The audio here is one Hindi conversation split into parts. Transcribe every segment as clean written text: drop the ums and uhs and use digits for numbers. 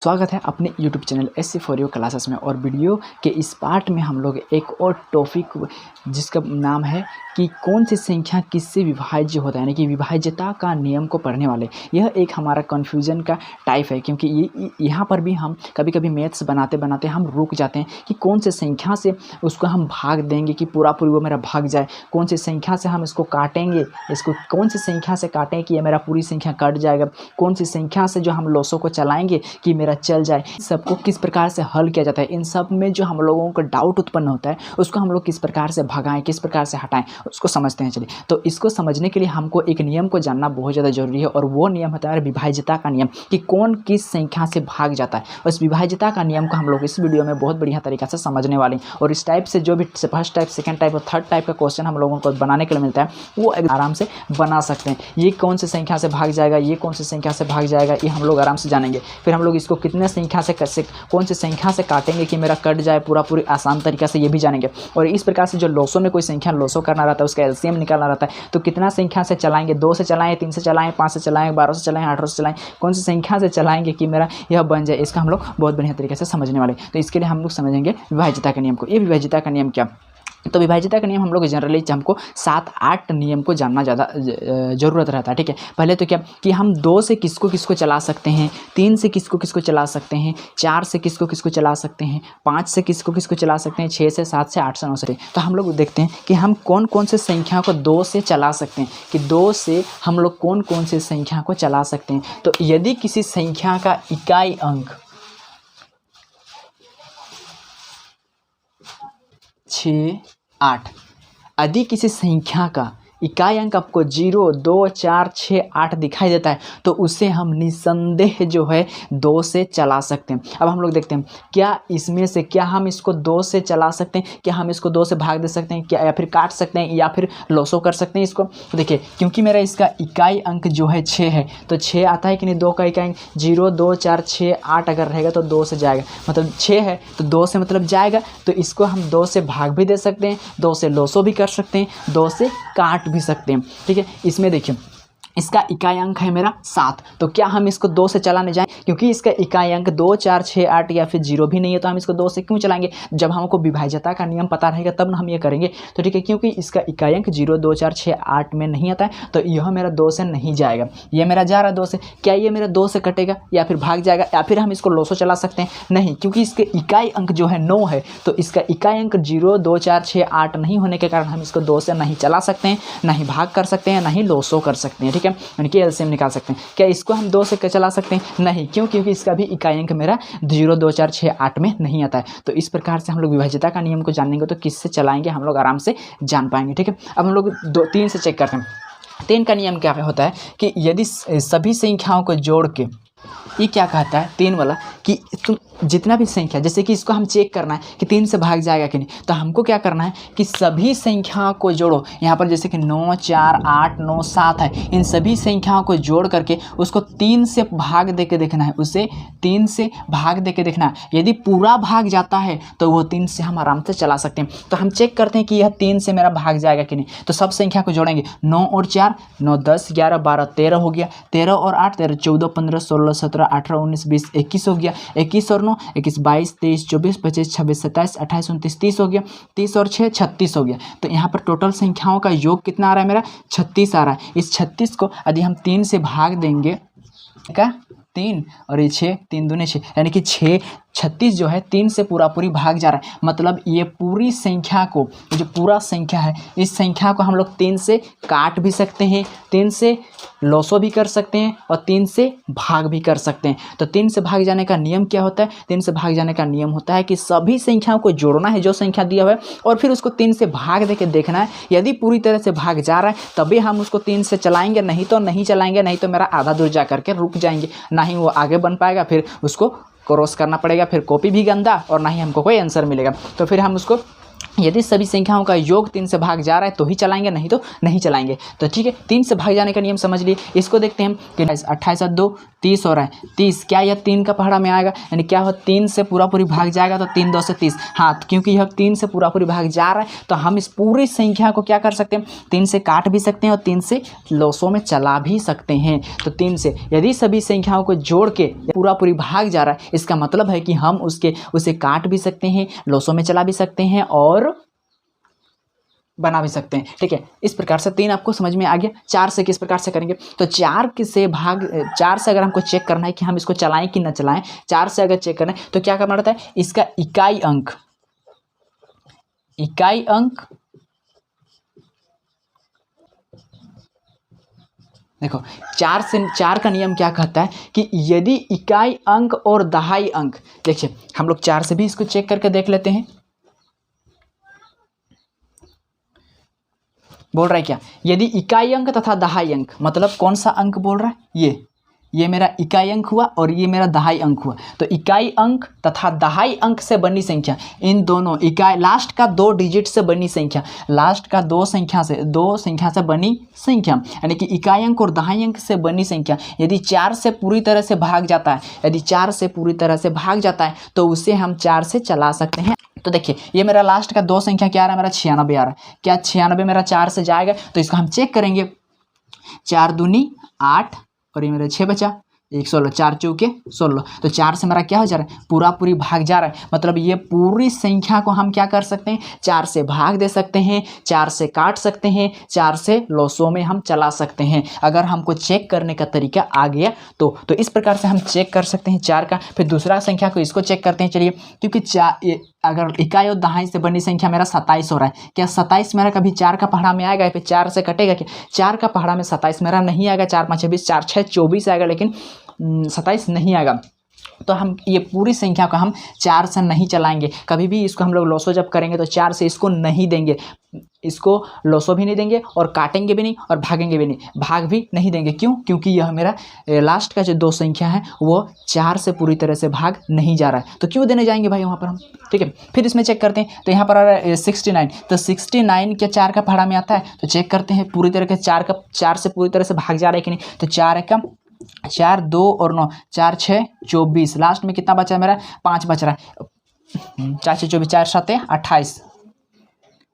स्वागत है अपने YouTube channel SC for you classes में। और वीडियो के इस पार्ट में हम लोग एक और टॉपिक जिसका नाम है कि कौन सी संख्या किससे विभाज्य होता है, यानी कि विभाज्यता का नियम को पढ़ने वाले। यह एक हमारा कन्फ्यूजन का टाइप है, क्योंकि यहाँ पर भी हम कभी कभी मैथ्स बनाते बनाते हम रुक जाते हैं कि कौन से संख्या से उसको हम भाग देंगे कि पूरा पूरी वो मेरा भाग जाए, कौन सी संख्या से हम इसको काटेंगे, इसको कौन सी संख्या से काटें कि ये मेरा पूरी संख्या कट जाएगा, कौन सी संख्या से जो हम लॉसों को चलाएंगे कि मेरा चल जाए। सबको किस प्रकार से हल किया जाता है, इन सब में जो हम लोगों को डाउट उत्पन्न होता है उसको हम लोग किस प्रकार से भगाएं, किस प्रकार से हटाएं, उसको समझते हैं। चलिए, तो इसको समझने के लिए हमको एक नियम को जानना बहुत ज़्यादा जरूरी है, और वो नियम होता है विभाज्यता का नियम, कि कौन किस संख्या से भाग जाता है। और इस विभाज्यता का नियम को हम लोग इस वीडियो में बहुत बढ़िया तरीका से समझने वाले हैं। और इस टाइप से जो भी फर्स्ट टाइप, सेकंड टाइप और थर्ड टाइप का क्वेश्चन हम लोगों को बनाने के लिए मिलता है वो आराम से बना सकते हैं। ये कौन सी संख्या से भाग जाएगा, ये कौन सी संख्या से भाग जाएगा, ये हम लोग आराम से जानेंगे। फिर हम लोग इसको कितने संख्या से कौन सी संख्या से काटेंगे कि मेरा कट जाए पूरी आसान तरीका से, ये भी जानेंगे। और इस प्रकार से जो लॉसों में कोई संख्या लॉसों करना रहता है उसका एलसीएम निकालना रहता है, तो कितना संख्या से चलाएंगे, 2 से चलाएं, 3 से चलाएं, 5 से चलाएं, 12 से चलाएं, 18 से चलाएं, कौन सी संख्या से चलाएंगे कि मेरा यह बन जाए, इसका हम लोग बहुत बढ़िया तरीके से समझने वाले। तो इसके लिए हम लोग समझेंगे विभाज्यता के नियम को। ये विभाज्यता का नियम क्या, तो विभाज्यता का नियम हम लोग जनरली हमको 7-8 नियम को जानना ज़्यादा ज़रूरत रहता है। ठीक है, पहले तो क्या कि हम 2 से किसको किसको चला सकते हैं, 3 से किसको किसको चला सकते हैं, 4 से किसको किसको चला सकते हैं, 5 से किसको किसको चला सकते हैं, 6 से, 7 से, 8 से, 9 से। तो हम लोग देखते हैं कि हम कौन कौन से संख्या को 2 से चला सकते हैं, कि 2 से हम लोग कौन कौन से संख्या को चला सकते हैं। तो यदि किसी संख्या का इकाई अंक 6, 8, यदि किसी संख्या का इकाई अंक आपको 0, 2, 4, 6, 8 दिखाई देता है तो उसे हम निसंदेह जो है 2 से चला सकते हैं। अब हम लोग देखते हैं क्या इसमें से क्या हम इसको 2 से चला सकते हैं, क्या हम इसको 2 से भाग दे सकते हैं, क्या या फिर काट सकते हैं, या फिर लॉसो कर सकते हैं इसको। तो देखिए, क्योंकि मेरा इसका इकाई अंक जो है 6 है, तो 6 आता है कि नहीं, 2 का इकाई अंक 0, 2, 4, 6, 8 अगर रहेगा तो 2 से जाएगा, मतलब 6 है तो 2 से मतलब जाएगा, तो इसको हम 2 से भाग भी दे सकते हैं, 2 से लॉसो भी कर सकते हैं, 2 से काट भी सकते हैं। ठीक है, इसमें देखिए इसका इकाई अंक है मेरा 7, तो क्या हम इसको 2 से चलाने जाएं, क्योंकि इसका इकाई अंक 2, 4, 6, 8 या फिर 0 भी नहीं है, तो हम इसको 2 से क्यों चलाएंगे। जब हमको विभाज्यता का नियम पता रहेगा तब हम ये करेंगे। तो ठीक है, क्योंकि इसका इकाई अंक 0, 2, 4, 6, 8 में नहीं आता है, तो यह मेरा 2 से नहीं जाएगा, ये मेरा जा रहा है 2 से। क्या ये मेरा 2 से कटेगा या फिर भाग जाएगा, या फिर हम इसको लॉसो चला सकते हैं? नहीं, क्योंकि इसके इकाई अंक जो है 9 है, तो इसका इकाई अंक 0, 2, 4, 6, 8 नहीं होने के कारण हम इसको 2 से नहीं चला सकते हैं, नहीं भाग कर सकते हैं, नहीं लॉसो कर सकते हैं। ठीक है, यानी कि एलसीएम निकाल सकते हैं। क्या इसको हम 2 से चला सकते हैं? नहीं, क्यों, क्योंकि इसका भी इकाई अंक मेरा 0, 2, 4, 6, 8 में नहीं आता है। तो इस प्रकार से हम लोग विभाज्यता का नियम को जानेंगे तो किससे चलाएंगे हम लोग आराम से जान पाएंगे। ठीक है, अब हम लोग 3 से चेक करते हैं। 3 का नियम क्या होता है कि यदि सभी संख्याओं को जोड़ के, ये क्या कहता है 3 वाला, कि तुम जितना भी संख्या, जैसे कि इसको हम चेक करना है कि 3 से भाग जाएगा कि नहीं, तो हमको क्या करना है कि सभी संख्याओं को जोड़ो। यहाँ पर जैसे कि 9, 4, 8, 9, 7 है, इन सभी संख्याओं को जोड़ करके उसको 3 से भाग दे के देखना है, उसे 3 से भाग दे के देखना है। यदि पूरा भाग जाता है तो वो 3 से हम आराम से चला सकते हैं। तो हम चेक करते हैं कि यह 3 से मेरा भाग जाएगा कि नहीं, तो सब संख्या को जोड़ेंगे। 9 और 4, 9, 10, 11, 12, 13 हो गया, 13 और 8, 13, 14, 15, 16, 17, 18, 19, 20, 21 हो गया, 21 और 9, 21, 22, 23, 24, 25, 26, 27, 28, 29, 30 हो गया, 30 और 6, 36 हो गया। तो यहाँ पर टोटल संख्याओं का योग कितना आ रहा है मेरा, 36 आ रहा है। इस 36 को यदि हम 3 से भाग देंगे, क्या 3 और ये 6, 3 दूने 6, यानी कि 36 जो है 3 से पूरी भाग जा रहा है। मतलब ये पूरी संख्या को, जो पूरा संख्या है, इस संख्या को हम लोग 3 से काट भी सकते हैं, 3 से लॉसो भी कर सकते हैं, और 3 से भाग भी कर सकते हैं। तो 3 से भाग जाने का नियम क्या होता है? 3 से भाग जाने का नियम होता है कि सभी संख्याओं को जोड़ना है जो संख्या दिया हुआ है, और फिर उसको 3 से भाग दे के देखना है। यदि पूरी तरह से भाग जा रहा है तभी हम उसको 3 से चलाएंगे, नहीं तो नहीं चलाएंगे, नहीं तो मेरा आधा दूर जा करके रुक जाएंगे, ना ही वो आगे बन पाएगा, फिर उसको क्रॉस करना पड़ेगा, फिर कॉपी भी गंदा, और ना ही हमको कोई आंसर मिलेगा। तो फिर हम उसको, यदि सभी संख्याओं का योग 3 से भाग जा रहा है तो ही चलाएंगे, नहीं तो नहीं चलाएंगे। तो ठीक है, 3 से भाग जाने का नियम समझ लिए। इसको देखते हैं कि 28 और 2 30 हो रहा है, 30 क्या यह 3 का पहाड़ा में आएगा, यानी क्या हो 3 से पूरा पूरी भाग जाएगा तो 3 2 से 30। हाँ, क्योंकि यह 3 से पूरा पूरी भाग जा रहा है तो हम इस पूरी संख्या को क्या कर सकते हैं, 3 से काट भी सकते हैं और 3 से लॉसों में चला भी सकते हैं। तो 3 से यदि सभी संख्याओं को जोड़ के पूरा पूरी भाग जा रहा है, इसका मतलब है कि हम उसे काट भी सकते हैं, लॉसों में चला भी सकते हैं और बना भी सकते हैं। ठीक है, इस प्रकार से 3 आपको समझ में आ गया। 4 से किस प्रकार से करेंगे, तो 4 से अगर हमको चेक करना है कि हम इसको चलाएं कि ना चलाएं, 4 से अगर चेक करना है तो क्या करना रहता है, इसका इकाई अंक देखो 4 का नियम क्या कहता है कि यदि इकाई अंक और दहाई अंक, देखिए हम लोग 4 से भी इसको चेक करके देख लेते हैं। बोल रहा है क्या, यदि इकाई अंक तथा दहाई अंक, मतलब कौन सा अंक बोल रहा है, ये मेरा इकाई अंक हुआ और ये मेरा दहाई अंक हुआ। तो इकाई अंक तथा दहाई अंक से बनी संख्या, इन दोनों इकाई लास्ट का 2 डिजिट से बनी संख्या, लास्ट का 2 संख्या से बनी संख्या, यानी कि इकाई अंक और दहाई अंक से बनी संख्या यदि 4 से पूरी तरह से भाग जाता है, तो उसे हम 4 से चला सकते हैं। तो देखिए ये मेरा लास्ट का 2 संख्या क्या आ रहा है, मेरा 96 आ रहा है। क्या 96 मेरा 4 से जाएगा, तो इसको हम चेक करेंगे। 4 दूनी 8 और ये मेरा 6 बचा, 1 16, 4 चौके 16, तो 4 से मेरा क्या हो जा रहा है, पूरा पूरी भाग जा रहा है। मतलब ये पूरी संख्या को हम क्या कर सकते हैं, 4 से भाग दे सकते हैं, 4 से काट सकते हैं, 4 से लॉसों में हम चला सकते हैं। अगर हमको चेक करने का तरीका आ गया तो इस प्रकार से हम चेक कर सकते हैं 4 का। फिर दूसरा संख्या को इसको चेक करते हैं, चलिए, क्योंकि अगर इकाई और दहाई से बनी संख्या मेरा 27 हो रहा है, क्या 27 मेरा कभी 4 का पहाड़ा में आएगा, फिर 4 से कटेगा क्या, 4 का पहाड़ा में 27 मेरा नहीं आएगा। 4 5 26, 4 6 24 आएगा, लेकिन 27 नहीं आएगा। तो हम ये पूरी संख्या को हम 4 से नहीं चलाएंगे कभी भी। इसको हम लोग लॉसो जब करेंगे तो 4 से इसको नहीं देंगे, इसको लॉसो भी नहीं देंगे और काटेंगे भी नहीं और भागेंगे भी नहीं, भाग भी नहीं देंगे। क्यों, क्योंकि यह मेरा लास्ट का जो 2 संख्या है वो 4 से पूरी तरह से भाग नहीं जा रहा है, तो क्यों देने जाएंगे भाई वहाँ पर हम। ठीक है, फिर इसमें चेक करते हैं, तो यहाँ पर आ रहा है 69, तो 69 क्या 4 का पहाड़ा में आता है, तो चेक करते हैं पूरी तरह के 4 से पूरी तरह से भाग जा रहा है कि नहीं। तो 4 का 4 2 और 9, 4 6 24, लास्ट में कितना बचा है मेरा, 5 बच रहा है। 4 6 24, 4 7 28,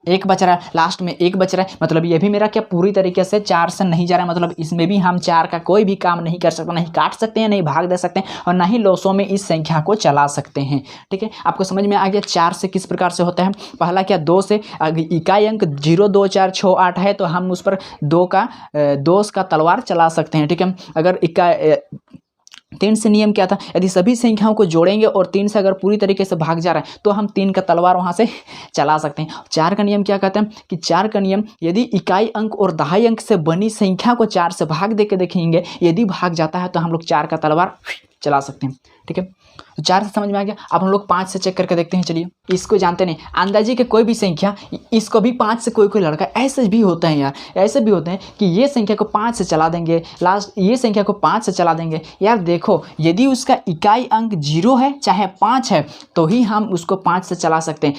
1 बच रहा है, लास्ट में 1 बच रहा है। मतलब ये भी मेरा क्या पूरी तरीके से 4 से नहीं जा रहा है, मतलब इसमें भी हम 4 का कोई भी काम नहीं कर सकते, नहीं काट सकते हैं, नहीं भाग दे सकते हैं और ना ही लॉसों में इस संख्या को चला सकते हैं। ठीक है, आपको समझ में आ गया 4 से किस प्रकार से होता है। पहला क्या, 2 से इकाई अंक 0 2 4 6 8 है तो हम उस पर 2 का तलवार चला सकते हैं। ठीक है, अगर 3 से नियम क्या था, यदि सभी संख्याओं को जोड़ेंगे और 3 से अगर पूरी तरीके से भाग जा रहा है तो हम 3 का तलवार वहां से चला सकते हैं। 4 का नियम क्या कहते हैं कि 4 का नियम, यदि इकाई अंक और दहाई अंक से बनी संख्या को 4 से भाग दे के देखेंगे, यदि भाग जाता है तो हम लोग 4 का तलवार चला सकते हैं। ठीक है, तो 4 से समझ में आ गया। अब हम लोग 5 से चेक करके देखते हैं। चलिए, इसको जानते नहीं, अंदाजे के कोई भी संख्या, इसको भी 5 से कोई लड़का, ऐसे भी होते हैं यार, ऐसे भी होते हैं कि ये संख्या को 5 से चला देंगे, लास्ट ये संख्या को 5 से चला देंगे। यार देखो, यदि उसका इकाई अंक 0 है चाहे 5 है तो ही हम उसको 5 से चला सकते हैं।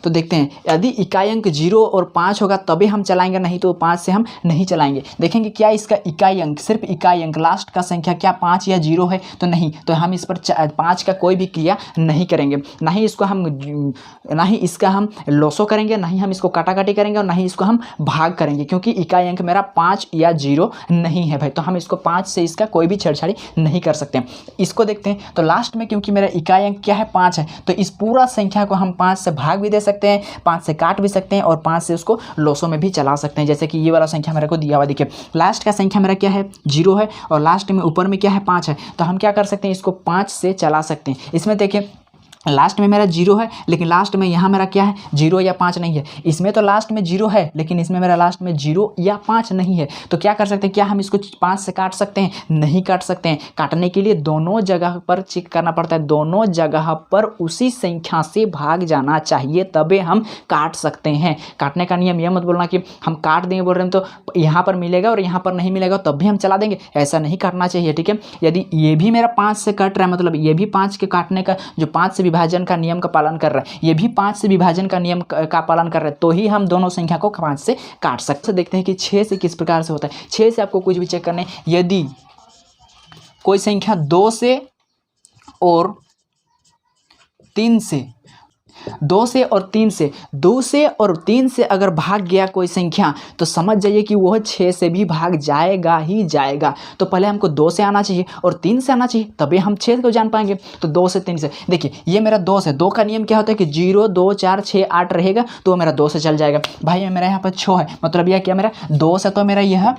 तो देखते हैं, यदि इकाई अंक 0 और 5 होगा तभी हम चलाएंगे, नहीं तो 5 से हम नहीं चलाएंगे। देखेंगे क्या इसका इकाई अंक, सिर्फ इकाई अंक, लास्ट का संख्या क्या 5 या 0 है, तो नहीं, तो हम इस पर 5 का कोई भी क्रिया नहीं करेंगे, ना ही इसका हम लॉसो करेंगे, ना ही हम इसको काटाकाटी करेंगे और ना ही इसको हम भाग करेंगे, क्योंकि इकाई अंक मेरा 5 या 0 नहीं है भाई। तो हम इसको 5 से इसका कोई भी छेड़छाड़ी नहीं कर सकते। इसको देखते हैं, तो लास्ट में क्योंकि मेरा इकाई अंक क्या है 5 है, तो इस पूरा संख्या को हम 5 से भाग भी दे सकते हैं, 5 से काट भी सकते हैं और 5 से उसको लॉसो में भी चला सकते हैं। जैसे कि ये वाला संख्या मेरे को दिया हुआ देखिए, लास्ट का संख्या मेरा क्या है 0 है और लास्ट में ऊपर में क्या है 5 है, तो हम क्या कर सकते हैं, इसको 5 से चला सकते हैं। इसमें देखिए लास्ट में मेरा 0 है, लेकिन लास्ट में यहाँ मेरा क्या है 0 या 5 नहीं है। इसमें तो लास्ट में 0 है, लेकिन इसमें मेरा लास्ट में 0 या 5 नहीं है। तो क्या कर सकते हैं, क्या हम इसको 5 से काट सकते हैं, नहीं काट सकते हैं। काटने के लिए दोनों जगह पर चेक करना पड़ता है, दोनों जगह पर उसी संख्या से भाग जाना चाहिए, तभी हम काट सकते हैं। काटने का नियम यह मत बोलना कि हम काट देंगे बोल रहे हैं तो यहाँ पर मिलेगा और यहाँ पर नहीं मिलेगा तब भी हम चला देंगे, ऐसा नहीं करना चाहिए। ठीक है, यदि ये भी मेरा 5 से कट रहा है, मतलब ये भी 5 के काटने का जो 5 से विभाजन का नियम का पालन कर रहा है, ये भी 5 से विभाजन का नियम का पालन कर रहा है, तो ही हम दोनों संख्या को 5 से काट सकते हैं। देखते हैं कि 6 से किस प्रकार से होता है। 6 से आपको कुछ भी चेक करने, यदि कोई संख्या 2 से और 3 से 2 से और 3 से 2 से और 3 से अगर भाग गया कोई संख्या तो समझ जाइए कि वह 6 से भी भाग जाएगा ही जाएगा। तो पहले हमको 2 से आना चाहिए और 3 से आना चाहिए, तभी हम 6 को जान पाएंगे। तो 2 से 3 से देखिए, ये मेरा 2 से, 2 का नियम क्या होता है कि 0 2 4 6 8 रहेगा, तो मेरा 2 से चल जाएगा। भाई मेरा यहाँ पर 6 है, मतलब यह क्या, मेरा 2 से तो मेरा यह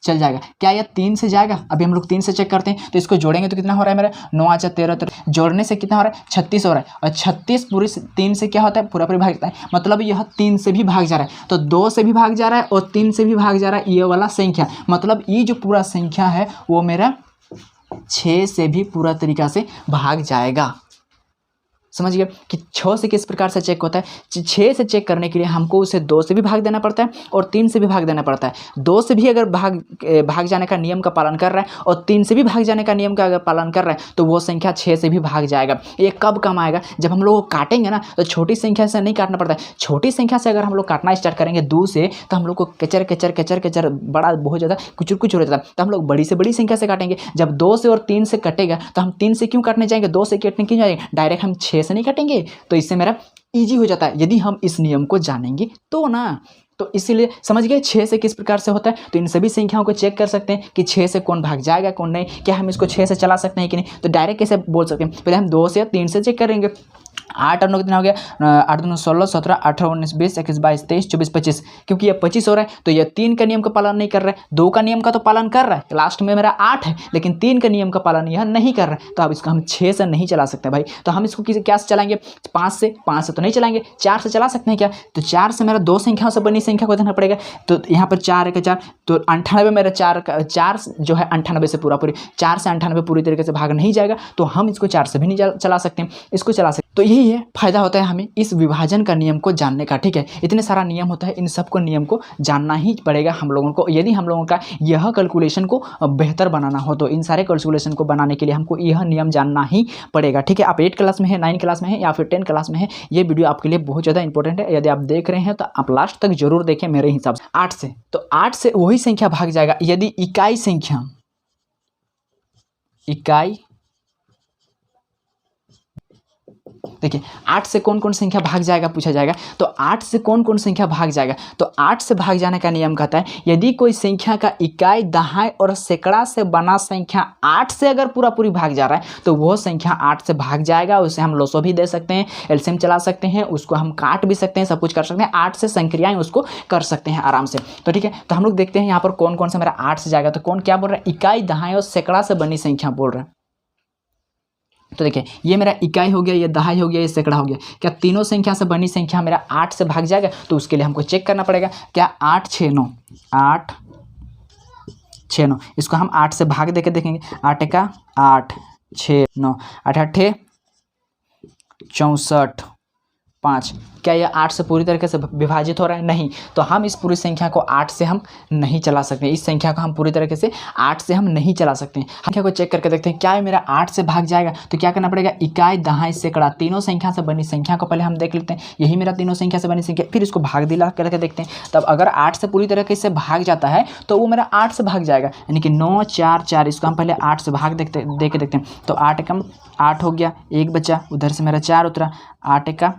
चल जाएगा। क्या यह 3 से जाएगा? अभी हम लोग 3 से चेक करते हैं, तो इसको जोड़ेंगे तो कितना हो रहा है मेरा 9 × 13, जोड़ने से कितना हो रहा है 36 हो रहा है, और 36 पूरे 3 से क्या होता है, पूरा पूरी भाग जाता है, मतलब यह 3 से भी भाग जा रहा है। तो 2 से भी भाग जा रहा है और 3 से भी भाग जा रहा है ये वाला संख्या, मतलब ये जो पूरा संख्या है वो मेरा 6 से भी पूरा तरीका से भाग जाएगा। समझ गए कि 6 से किस प्रकार से चेक होता है। 6 से चेक करने के लिए हमको उसे 2 से भी भाग देना पड़ता है और 3 से भी भाग देना पड़ता है। 2 से भी अगर भाग जाने का नियम का पालन कर रहा है और 3 से भी भाग जाने का नियम का अगर पालन कर रहा है तो वो संख्या 6 से भी भाग जाएगा। ये कब काम आएगा? जब हम लोग को काटेंगे ना, तो छोटी संख्या से नहीं काटना पड़ता है। छोटी संख्या से अगर हम लोग काटना स्टार्ट करेंगे 2 से, तो हम लोग को कचर कचर कचर कचर बड़ा बहुत ज़्यादा कुचुर कुचुर हो जाता है। तो हम लोग बड़ी से बड़ी संख्या से काटेंगे। जब 2 से और 3 से कटेगा तो हम 3 से क्यों काटने जाएंगे, 2 से काटने क्यों जाएंगे, डायरेक्ट हम 6 से नहीं काटेंगे। तो इससे मेरा इजी हो जाता है यदि हम इस नियम को जानेंगे तो ना। तो इसीलिए समझ गए 6 से किस प्रकार से होता है। तो इन सभी संख्याओं को चेक कर सकते हैं कि 6 से कौन भाग जाएगा कौन नहीं, क्या हम इसको 6 से चला सकते हैं कि नहीं। तो डायरेक्ट कैसे बोल सकते हैं, पहले हम 2 से 3 से चेक करेंगे। 8 और 9 कितना हो गया, 8 2 16 17 18 19 20 21 22 23 24 25, क्योंकि ये 25 हो रहा है तो ये 3 का नियम का पालन नहीं कर रहा है। 2 का नियम का तो पालन कर रहा है, लास्ट में मेरा 8 है, लेकिन 3 का नियम का पालन यह नहीं कर रहा है। तो अब इसको हम 6 से नहीं चला सकते भाई। तो हम इसको क्या से चलाएंगे, 5 से तो नहीं चलाएंगे, 4 से चला सकते हैं क्या। तो 4 से मेरा 2 संख्याओं से बनी संख्या को देखना पड़ेगा। तो यहाँ पर 4 1 4, तो 98 मेरा 4 जो है 98 से पूरा 4 से 98 पूरी तरीके से भाग नहीं जाएगा। तो हम इसको 4 से भी नहीं चला सकते, इसको चला सकते। तो यही है फायदा होता है हमें इस विभाजन का नियम को जानने का। ठीक है, इतने सारा नियम होता है, इन सब को नियम को जानना ही पड़ेगा हम लोगों को। यदि हम लोगों का यह कैलकुलेशन को बेहतर बनाना हो तो इन सारे कैलकुलेशन को बनाने के लिए हमको यह नियम जानना ही पड़ेगा। ठीक है, आप 8 क्लास में है, 9 क्लास में है या फिर 10 क्लास में है, ये वीडियो आपके लिए बहुत ज़्यादा इंपॉर्टेंट है। यदि आप देख रहे हैं तो आप लास्ट तक जरूर देखें मेरे हिसाब से। 8 से, तो 8 से वही संख्या भाग जाएगा यदि इकाई संख्या, देखिए 8 से कौन कौन संख्या भाग जाएगा पूछा जाएगा। तो 8 से कौन कौन संख्या भाग जाएगा, तो 8 से भाग जाने का नियम कहता है यदि कोई संख्या का इकाई, दहाई और सैकड़ा से बना संख्या 8 से अगर पूरा पूरी भाग जा रहा है तो वो संख्या 8 से भाग जाएगा। उसे हम लोसो भी दे सकते हैं, एलसीएम चला सकते हैं, उसको हम काट भी सकते हैं, सब कुछ कर सकते हैं। 8 से संक्रियाएं उसको कर सकते हैं आराम से। तो ठीक है, तो हम लोग देखते हैं यहाँ पर कौन कौन सा मेरा 8 से जाएगा। तो कौन क्या बोल रहा है, इकाई, दहाई और सैकड़ा से बनी संख्या बोल रहा है। तो देखिए ये मेरा इकाई हो गया, ये दहाई हो गया, ये सैकड़ा हो गया। क्या तीनों संख्या से बनी संख्या मेरा 8 से भाग जाएगा? तो उसके लिए हमको चेक करना पड़ेगा। क्या 8 6 9, 8 6 9, इसको हम 8 से भाग देके देखेंगे। 8 का 8 6 9, 8 8 64 5। क्या यह 8 से पूरी तरीके से विभाजित हो रहा है? नहीं। तो हम इस पूरी संख्या को 8 से हम नहीं चला सकते, इस संख्या को हम पूरी तरीके से 8 से हम नहीं चला सकते। संख्या को चेक करके देखते हैं क्या ये मेरा 8 से भाग जाएगा। तो क्या करना पड़ेगा, इकाई, दहाई, सैकड़ा, तीनों संख्या से बनी संख्या को पहले हम देख लेते हैं। यही मेरा तीनों संख्या से बनी संख्या, फिर इसको भाग दिला करके देखते हैं। तब अगर 8 से पूरी तरीके से भाग जाता है तो वो मेरा 8 से भाग जाएगा, यानी कि 9 4 4। इसको हम पहले 8 से भाग दे के देखते हैं। तो 8 कम 8 हो गया, 1 बचा, उधर से मेरा 4 उतरा, 8 का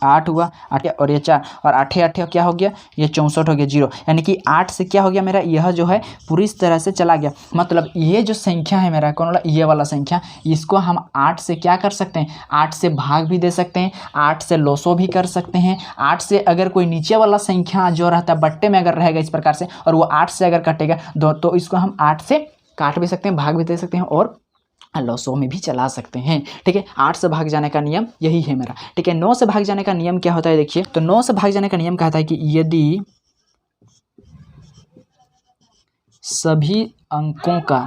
8 हुआ, 8 और ये 4 और 8 8 क्या हो गया, ये 64 हो गया 0। यानी कि 8 से क्या हो गया मेरा, यह जो है पूरी तरह से चला गया। मतलब ये जो संख्या है मेरा कौन वाला, ये वाला संख्या, इसको हम 8 से क्या कर सकते हैं, 8 से भाग भी दे सकते हैं, 8 से लोसो भी कर सकते हैं। 8 से अगर कोई नीचे वाला संख्या जो रहता है बट्टे में अगर रहेगा इस प्रकार से और वो 8 से अगर कटेगा तो इसको हम 8 से काट भी सकते हैं, भाग भी दे सकते हैं और लॉसो में भी चला सकते हैं। ठीक है, 8 से भाग जाने का नियम यही है मेरा। ठीक है, 9 से भाग जाने का नियम क्या होता है, देखिए। तो 9 से भाग जाने का नियम कहता है कि यदि सभी अंकों का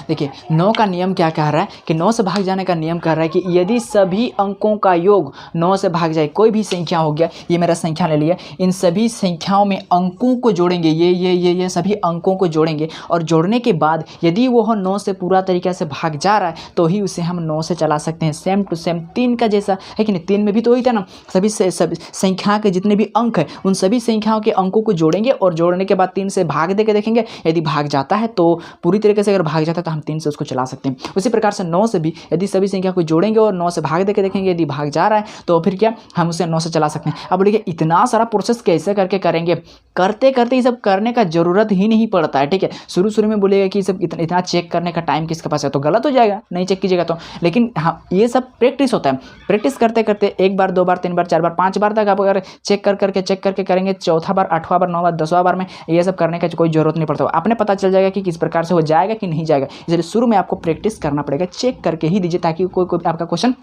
देखिए 9 का नियम क्या कह रहा है कि 9 से भाग जाने का नियम कह रहा है कि यदि सभी अंकों का योग 9 से भाग जाए, कोई भी संख्या हो गया, ये मेरा संख्या ले लिया, इन सभी संख्याओं में अंकों को जोड़ेंगे, ये सभी अंकों को जोड़ेंगे और जोड़ने के बाद यदि वो 9 से पूरा तरीके से भाग जा रहा है तो ही उसे हम 9 से चला सकते हैं। सेम टू सेम 3 का जैसा है कि नहीं, 3 में भी तो वही था ना, सभी संख्या के जितने भी अंक है उन सभी संख्याओं के अंकों को जोड़ेंगे और जोड़ने के बाद 3 से भाग दे के देखेंगे, यदि भाग जाता है तो पूरी तरीके से, अगर भाग जाता है तो हम 3 से उसको चला सकते हैं। उसी प्रकार से 9 से भी यदि सभी संख्या को जोड़ेंगे और 9 से भाग दे के देखेंगे, यदि भाग जा रहा है तो फिर क्या, हम उसे 9 से चला सकते हैं। अब देखिए इतना सारा प्रोसेस कैसे करके करेंगे, करते करते ये सब करने का जरूरत ही नहीं पड़ता है, ठीक है। शुरू में बोलेगा कि सब इतना चेक करने का टाइम किसके पास है, तो गलत हो जाएगा, नहीं चेक कीजिएगा तो। लेकिन हाँ, ये सब प्रैक्टिस होता है, प्रैक्टिस करते करते 1 बार 2 बार 3 बार 4 बार 5 बार तक आप अगर चेक करके करेंगे, चौथा बार 8वां बार 9वां बार 10वां बार में ये सब करने का कोई जरूरत नहीं पड़ता, आपने पता चल जाएगा कि किस प्रकार से हो जाएगा कि नहीं जाएगा। इसलिए शुरू में आपको प्रैक्टिस करना पड़ेगा, चेक करके ही दीजिए ताकि कोई आपका क्वेश्चन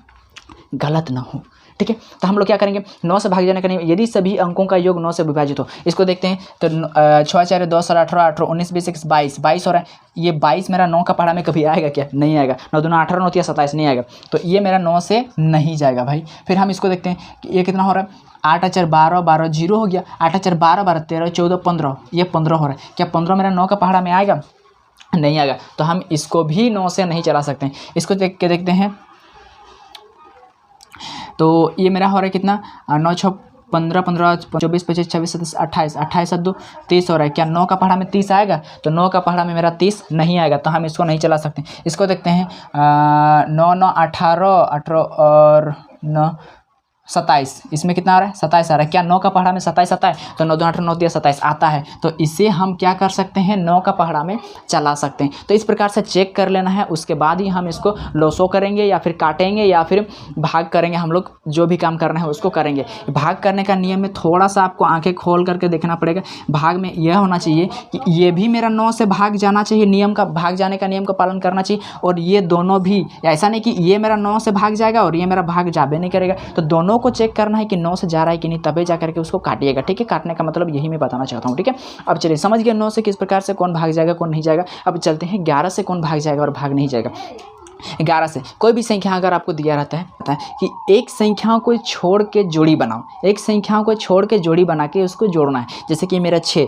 गलत ना हो, ठीक है। तो हम लोग क्या करेंगे, 9 से भाग जाने का नियम, यदि सभी अंकों का योग 9 से विभाजित हो, इसको देखते हैं तो 6 4 10 18 18 19 20 21 22 हो रहा है। ये 22 मेरा 9 का पढ़ा में कभी आएगा क्या, नहीं आएगा। 9 दूना 18 9 3 27 नहीं आएगा, तो ये मेरा 9 से नहीं जाएगा भाई। फिर हम इसको देखते हैं कि ये कितना हो रहा है, 8 4 12 12 0 हो गया, 8 4 12 12 13 14 15, ये 15 हो रहा है। क्या 15 मेरा 9 का पहाड़ा में आएगा, नहीं आएगा, तो हम इसको भी 9 से नहीं चला सकते हैं। इसको देख के देखते हैं तो ये मेरा हो रहा है कितना, 9 6 15 15 24 25 26 27 28 28 2 30 हो रहा है। क्या 9 का पहाड़ा में 30 आएगा, तो 9 का पहाड़ा में मेरा 30 नहीं आएगा, तो हम इसको नहीं चला सकते। इसको देखते हैं 9 9 18 18 और 9 27, इसमें कितना आ रहा है, 27 आ रहा है। क्या 9 का पहाड़ा में 27 आता है, तो 9 2 18 9 3 27 आता है, तो इसे हम क्या कर सकते हैं, 9 का पहाड़ा में चला सकते हैं। तो इस प्रकार से चेक कर लेना है, उसके बाद ही हम इसको लोसो करेंगे या फिर काटेंगे या फिर भाग करेंगे, हम लोग जो भी काम करना है उसको करेंगे। भाग करने का नियम में थोड़ा सा आपको आंखें खोल करके देखना पड़ेगा। भाग में यह होना चाहिए कि ये भी मेरा 9 से भाग जाना चाहिए, नियम का भाग जाने का नियम का पालन करना चाहिए, और ये दोनों भी, ऐसा नहीं कि ये मेरा 9 से भाग जाएगा और ये मेरा भाग जाबे नहीं करेगा। तो दोनों को चेक करना है कि 9 से जा रहा है कि नहीं, तभी जा करके उसको काटिएगा, ठीक है। काटने का मतलब यही मैं बताना चाहता हूँ, ठीक है। अब चलिए समझ गए 9 से किस प्रकार से कौन भाग जाएगा कौन नहीं जाएगा। अब चलते हैं 11 से कौन भाग जाएगा और भाग नहीं जाएगा। 11 से कोई भी संख्या अगर आपको दिया रहता है, पता है कि एक संख्या को छोड़ के जोड़ी बनाओ, एक संख्या को छोड़ के जोड़ी बना के उसको जोड़ना है। जैसे कि मेरा 6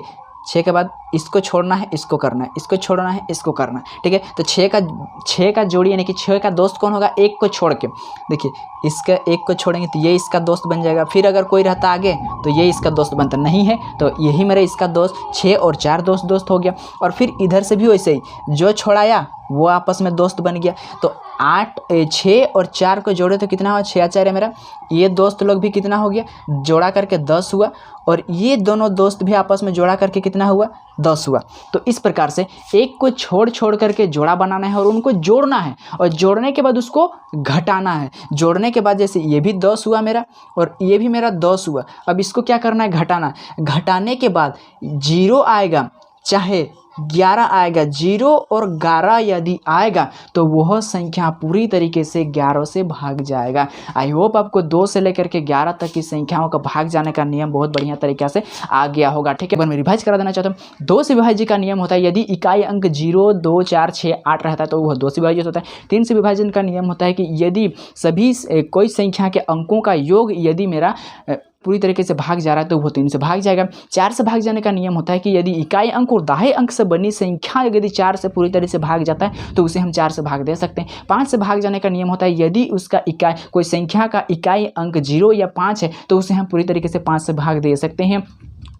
के बाद इसको छोड़ना है, इसको करना है, इसको छोड़ना है, इसको करना है, ठीक है। तो 6 का जोड़ी यानी कि 6 का दोस्त कौन होगा, एक को छोड़ के, देखिए इसका एक को छोड़ेंगे तो ये इसका दोस्त बन जाएगा। फिर अगर कोई रहता आगे तो ये इसका दोस्त बनता नहीं है, तो यही मेरा इसका दोस्त, 6 और 4 दोस्त हो गया। और फिर इधर से भी वैसे ही जो छोड़ाया वो आपस में दोस्त बन गया। तो 6 और 4 को जोड़े तो कितना हुआ, 6 4 है मेरा, ये दोस्त लोग भी कितना हो गया, जोड़ा करके 10 हुआ, और ये दोनों दोस्त भी आपस में जोड़ा करके कितना हुआ, 10 हुआ। तो इस प्रकार से एक को छोड़ करके जोड़ा बनाना है और उनको जोड़ना है, और जोड़ने के बाद उसको घटाना है। जोड़ने के बाद जैसे ये भी 10 हुआ मेरा और ये भी मेरा 10 हुआ, अब इसको क्या करना है, घटाना। घटाने के बाद 0 आएगा चाहे 11 आएगा, 0 और 11 यदि आएगा तो वह संख्या पूरी तरीके से 11 से भाग जाएगा। आई होप आपको 2 से लेकर के 11 तक की संख्याओं का भाग जाने का नियम बहुत बढ़िया तरीके से आ गया होगा, ठीक है। मैं रिवाइज करा देना चाहता हूँ। 2 से विभाज्य का नियम होता है, यदि इकाई अंक 0 2 4 6 8 रहता है तो वह 2 से विभाजित होता है। 3 से विभाजन का नियम होता है कि यदि सभी कोई संख्या के अंकों का योग यदि मेरा पूरी तरीके से भाग जा रहा है तो वो 3 से भाग जाएगा। 4 से भाग जाने का नियम होता है कि यदि इकाई अंक और दाहें अंक से बनी संख्या यदि 4 से पूरी तरह से भाग जाता है तो उसे हम 4 से भाग दे सकते हैं। 5 से भाग जाने का नियम होता है, यदि उसका इकाई कोई संख्या का इकाई अंक 0 या 5 है तो उसे हम पूरी तरीके से 5 से भाग दे सकते हैं।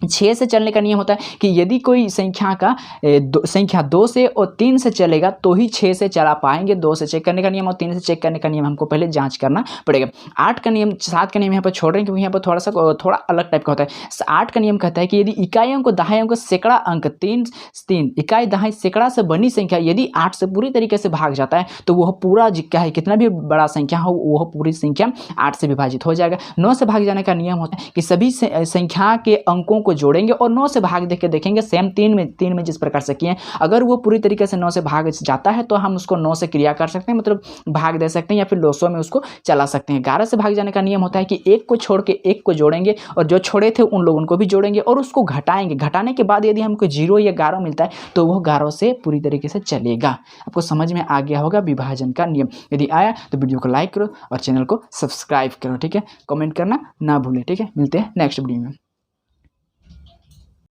6 से चलने का नियम होता है कि यदि कोई संख्या का संख्या 2 से और 3 से चलेगा तो ही 6 से चला पाएंगे। 2 से चेक करने का नियम और 3 से चेक करने का नियम हमको पहले जांच करना पड़ेगा। 8 का नियम 7 का नियम यहाँ पर छोड़ रहे हैं क्योंकि यहाँ पर थोड़ा अलग टाइप का होता है। 8 का नियम कहता है कि यदि इकाइयों को दहाइयों को सैकड़ा अंक 3 इकाई दहाई सैकड़ा से बनी संख्या यदि 8 से पूरी तरीके से भाग जाता है तो वह पूरा क्या है, कितना भी बड़ा संख्या हो वह पूरी संख्या 8 से विभाजित हो जाएगा। 9 से भाग जाने का नियम होता है कि सभी संख्या के अंकों अंकों को जोड़ेंगे और 9 से भाग देके देखेंगे सेम 3 में जिस प्रकार से किए। अगर वो पूरी तरीके से 9 से भाग जाता है तो हम उसको 9 से क्रिया कर सकते हैं, मतलब भाग दे सकते हैं या फिर लोसो में उसको चला सकते हैं। 11 से भाग जाने का नियम होता है कि एक को छोड़ के एक को जोड़ेंगे और जो छोड़े थे उन लोगों को भी जोड़ेंगे और उसको घटाएंगे। घटाने के बाद यदि हमको 0 या 11 मिलता है तो वो 11 से पूरी तरीके से चलेगा। आपको समझ में आ गया होगा विभाजन का नियम। यदि आया तो वीडियो को लाइक करो और चैनल को सब्सक्राइब करो, ठीक है। कमेंट करना ना भूलें, ठीक है। मिलते हैं नेक्स्ट वीडियो में।